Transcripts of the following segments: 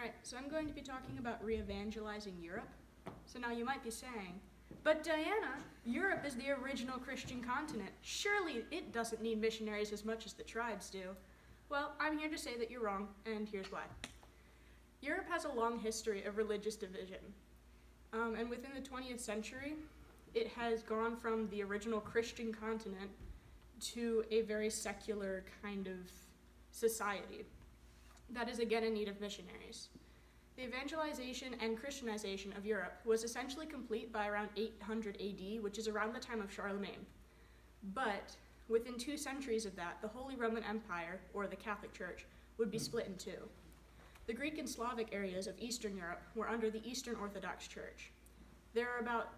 Alright, so I'm going to be talking about re-evangelizing Europe. So now you might be saying, but Diana, Europe is the original Christian continent. Surely it doesn't need missionaries as much as the tribes do. Well, I'm here to say that you're wrong, and here's why. Europe has a long history of religious division. And within the 20th century, it has gone from the original Christian continent to a very secular kind of society that is again in need of missionaries. The evangelization and Christianization of Europe was essentially complete by around 800 AD, which is around the time of Charlemagne. But within 2 centuries of that, the Holy Roman Empire, or the Catholic Church, would be split in two. The Greek and Slavic areas of Eastern Europe were under the Eastern Orthodox Church. There are about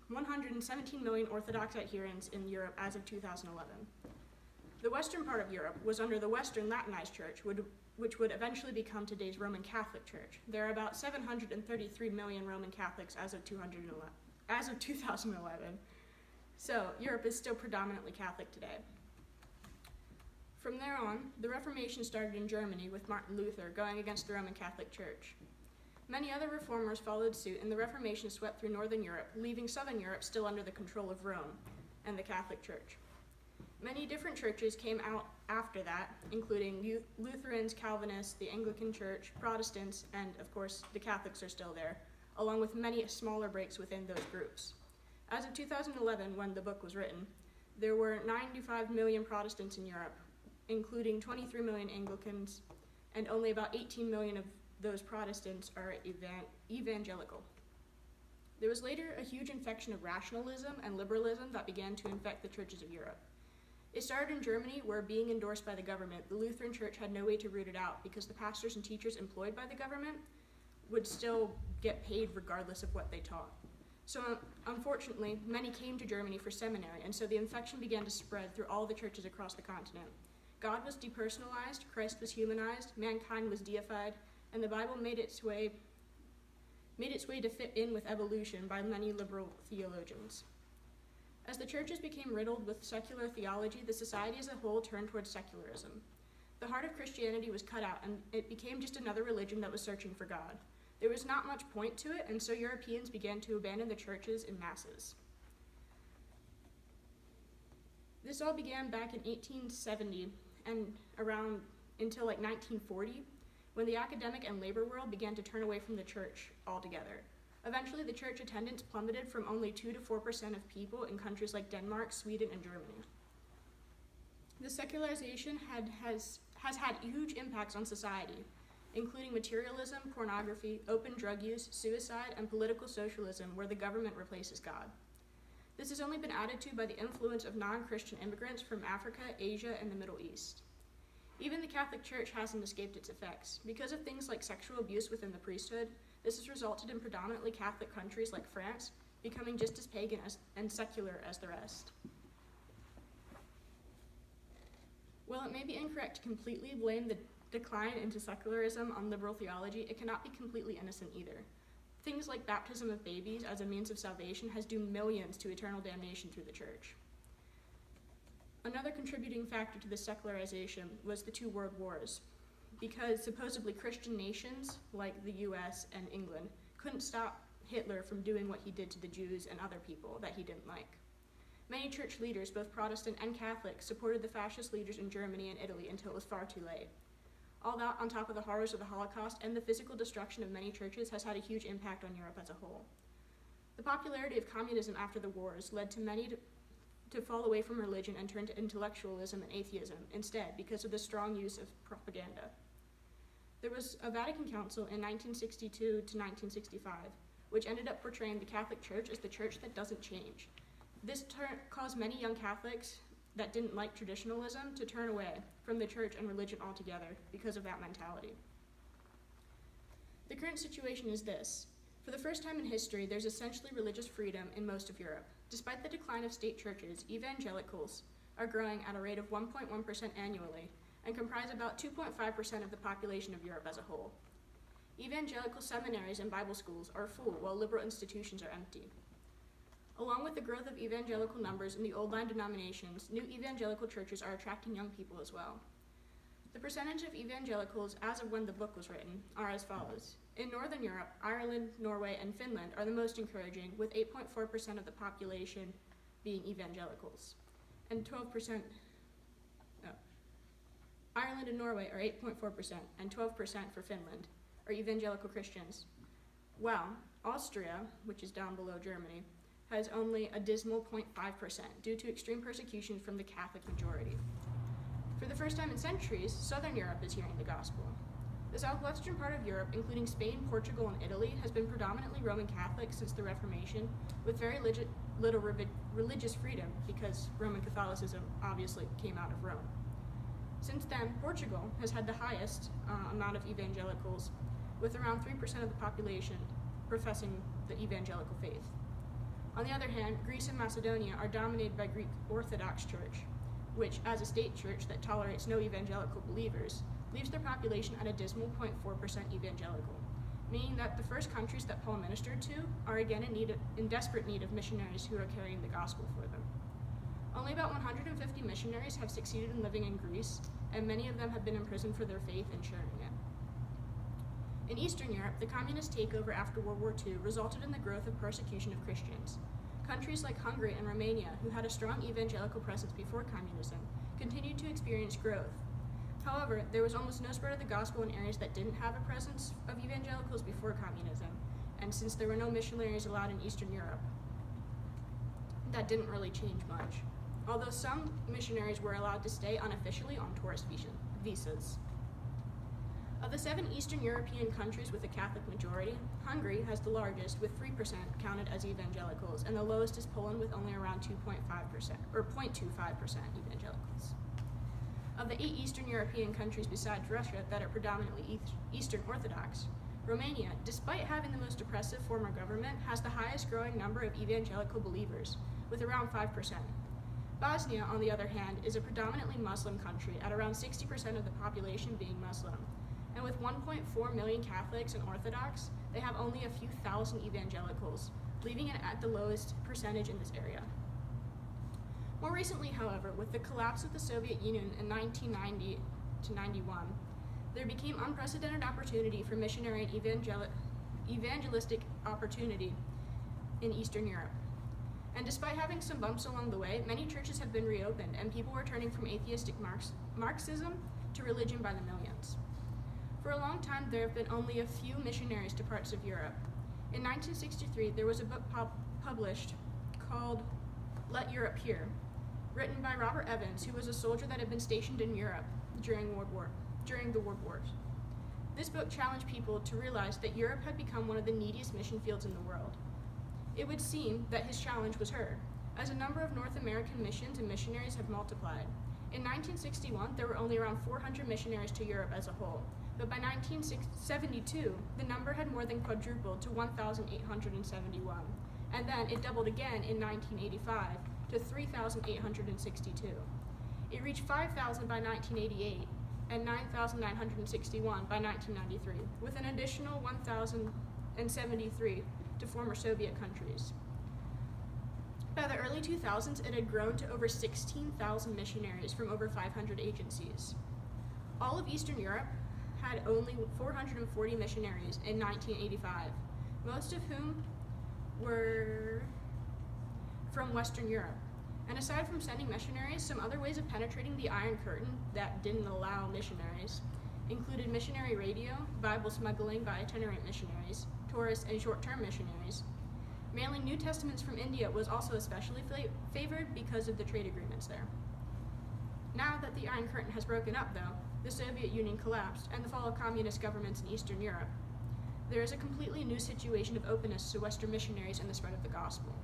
117 million Orthodox adherents in Europe as of 2011. The western part of Europe was under the Western Latinized Church, which would eventually become today's Roman Catholic Church. There are about 733 million Roman Catholics as of 2011. So Europe is still predominantly Catholic today. From there on, the Reformation started in Germany with Martin Luther going against the Roman Catholic Church. Many other reformers followed suit, and the Reformation swept through Northern Europe, leaving Southern Europe still under the control of Rome and the Catholic Church. Many different churches came out after that, including Lutherans, Calvinists, the Anglican Church, Protestants, and of course the Catholics are still there, along with many smaller breaks within those groups. As of 2011, when the book was written, there were 95 million Protestants in Europe, including 23 million Anglicans, and only about 18 million of those Protestants are evangelical. There was later a huge infection of rationalism and liberalism that began to infect the churches of Europe. It started in Germany, where being endorsed by the government, the Lutheran Church had no way to root it out because the pastors and teachers employed by the government would still get paid regardless of what they taught. So unfortunately, many came to Germany for seminary, and so the infection began to spread through all the churches across the continent. God was depersonalized, Christ was humanized, mankind was deified, and the Bible made its way to fit in with evolution by many liberal theologians. As the churches became riddled with secular theology, the society as a whole turned towards secularism. The heart of Christianity was cut out, and it became just another religion that was searching for God. There was not much point to it, and so Europeans began to abandon the churches in masses. This all began back in 1870 and around until 1940, when the academic and labor world began to turn away from the church altogether. Eventually, the church attendance plummeted from only 2 to 4% of people in countries like Denmark, Sweden, and Germany. The secularization has had huge impacts on society, including materialism, pornography, open drug use, suicide, and political socialism, where the government replaces God. This has only been added to by the influence of non-Christian immigrants from Africa, Asia, and the Middle East. Even the Catholic Church hasn't escaped its effects. Because of things like sexual abuse within the priesthood, this has resulted in predominantly Catholic countries like France becoming just as pagan and secular as the rest. While it may be incorrect to completely blame the decline into secularism on liberal theology, it cannot be completely innocent either. Things like baptism of babies as a means of salvation has doomed millions to eternal damnation through the church. Another contributing factor to the secularization was the 2 world wars, because supposedly Christian nations, like the US and England, couldn't stop Hitler from doing what he did to the Jews and other people that he didn't like. Many church leaders, both Protestant and Catholic, supported the fascist leaders in Germany and Italy until it was far too late. All that, on top of the horrors of the Holocaust and the physical destruction of many churches, has had a huge impact on Europe as a whole. The popularity of communism after the wars led to many to fall away from religion and turn to intellectualism and atheism instead, because of the strong use of propaganda. There was a Vatican Council in 1962 to 1965, which ended up portraying the Catholic Church as the church that doesn't change. This caused many young Catholics that didn't like traditionalism to turn away from the church and religion altogether because of that mentality. The current situation is this. For the first time in history, there's essentially religious freedom in most of Europe. Despite the decline of state churches, evangelicals are growing at a rate of 1.1% annually and comprise about 2.5% of the population of Europe as a whole. Evangelical seminaries and Bible schools are full, while liberal institutions are empty. Along with the growth of evangelical numbers in the old line denominations, new evangelical churches are attracting young people as well. The percentage of evangelicals as of when the book was written are as follows. In Northern Europe, Ireland, Norway, and Finland are the most encouraging, with 8.4% of the population being evangelicals, and 12%, Ireland and Norway are 8.4%, and 12% for Finland are evangelical Christians. While Austria, which is down below Germany, has only a dismal 0.5% due to extreme persecution from the Catholic majority. For the first time in centuries, Southern Europe is hearing the gospel. The southwestern part of Europe, including Spain, Portugal, and Italy, has been predominantly Roman Catholic since the Reformation, with very little religious freedom because Roman Catholicism obviously came out of Rome. Since then, Portugal has had the highest amount of evangelicals, with around 3% of the population professing the evangelical faith. On the other hand, Greece and Macedonia are dominated by Greek Orthodox Church, which, as a state church that tolerates no evangelical believers, leaves their population at a dismal 0.4% evangelical, meaning that the first countries that Paul ministered to are again in desperate need of missionaries who are carrying the gospel for them. Only about 150 missionaries have succeeded in living in Greece, and many of them have been imprisoned for their faith and sharing it. In Eastern Europe, the communist takeover after World War II resulted in the growth of persecution of Christians. Countries like Hungary and Romania, who had a strong evangelical presence before communism, continued to experience growth. However, there was almost no spread of the gospel in areas that didn't have a presence of evangelicals before communism, and since there were no missionaries allowed in Eastern Europe, that didn't really change much, although some missionaries were allowed to stay unofficially on tourist visas. Of the 7 Eastern European countries with a Catholic majority, Hungary has the largest, with 3% counted as evangelicals, and the lowest is Poland with only around 2.5%, or 0.25% evangelicals. Of the 8 Eastern European countries besides Russia that are predominantly Eastern Orthodox, Romania, despite having the most oppressive form of government, has the highest growing number of evangelical believers, with around 5%. Bosnia, on the other hand, is a predominantly Muslim country, at around 60% of the population being Muslim. And with 1.4 million Catholics and Orthodox, they have only a few thousand evangelicals, leaving it at the lowest percentage in this area. More recently, however, with the collapse of the Soviet Union in 1990 to 91, there became unprecedented opportunity for missionary and evangelistic opportunity in Eastern Europe. And despite having some bumps along the way, many churches have been reopened, and people were turning from atheistic Marxism to religion by the millions. For a long time, there have been only a few missionaries to parts of Europe. In 1963, there was a book published called Let Europe Hear, written by Robert Evans, who was a soldier that had been stationed in Europe during the World Wars. This book challenged people to realize that Europe had become one of the neediest mission fields in the world. It would seem that his challenge was heard, as a number of North American missions and missionaries have multiplied. In 1961, there were only around 400 missionaries to Europe as a whole, but by 1972, the number had more than quadrupled to 1,871, and then it doubled again in 1985 to 3,862. It reached 5,000 by 1988 and 9,961 by 1993, with an additional 1,073 to former Soviet countries. By the early 2000s, it had grown to over 16,000 missionaries from over 500 agencies. All of Eastern Europe had only 440 missionaries in 1985, most of whom were from Western Europe. And aside from sending missionaries, some other ways of penetrating the Iron Curtain that didn't allow missionaries included missionary radio, Bible smuggling by itinerant missionaries, tourist and short-term missionaries. Mailing New Testaments from India was also especially favored because of the trade agreements there. Now that the Iron Curtain has broken up, though, the Soviet Union collapsed and the fall of communist governments in Eastern Europe, there is a completely new situation of openness to Western missionaries and the spread of the gospel.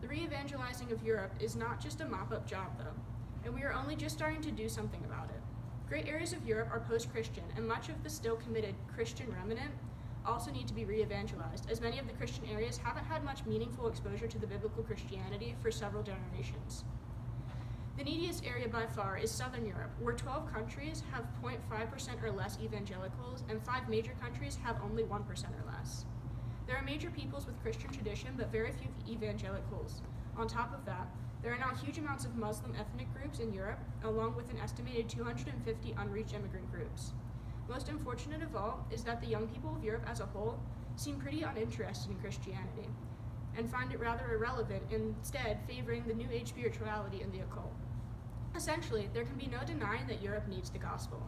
The re-evangelizing of Europe is not just a mop-up job, though, and we are only just starting to do something about it. Great areas of Europe are post-Christian, and much of the still committed Christian remnant also need to be re-evangelized, as many of the Christian areas haven't had much meaningful exposure to the biblical Christianity for several generations. The neediest area by far is Southern Europe, where 12 countries have 0.5% or less evangelicals, and 5 major countries have only 1% or less. There are major peoples with Christian tradition, but very few evangelicals. On top of that, There are now huge amounts of Muslim ethnic groups in Europe, along with an estimated 250 unreached immigrant groups. Most unfortunate of all is that the young people of Europe as a whole seem pretty uninterested in Christianity and find it rather irrelevant, instead favoring the New Age spirituality and the occult. Essentially, there can be no denying that Europe needs the gospel.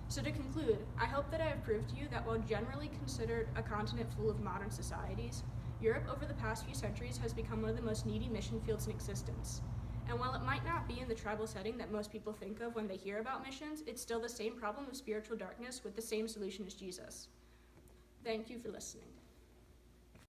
So to conclude, I hope that I have proved to you that while generally considered a continent full of modern societies, Europe over the past few centuries has become one of the most needy mission fields in existence. And while it might not be in the tribal setting that most people think of when they hear about missions, it's still the same problem of spiritual darkness with the same solution as Jesus. Thank you for listening.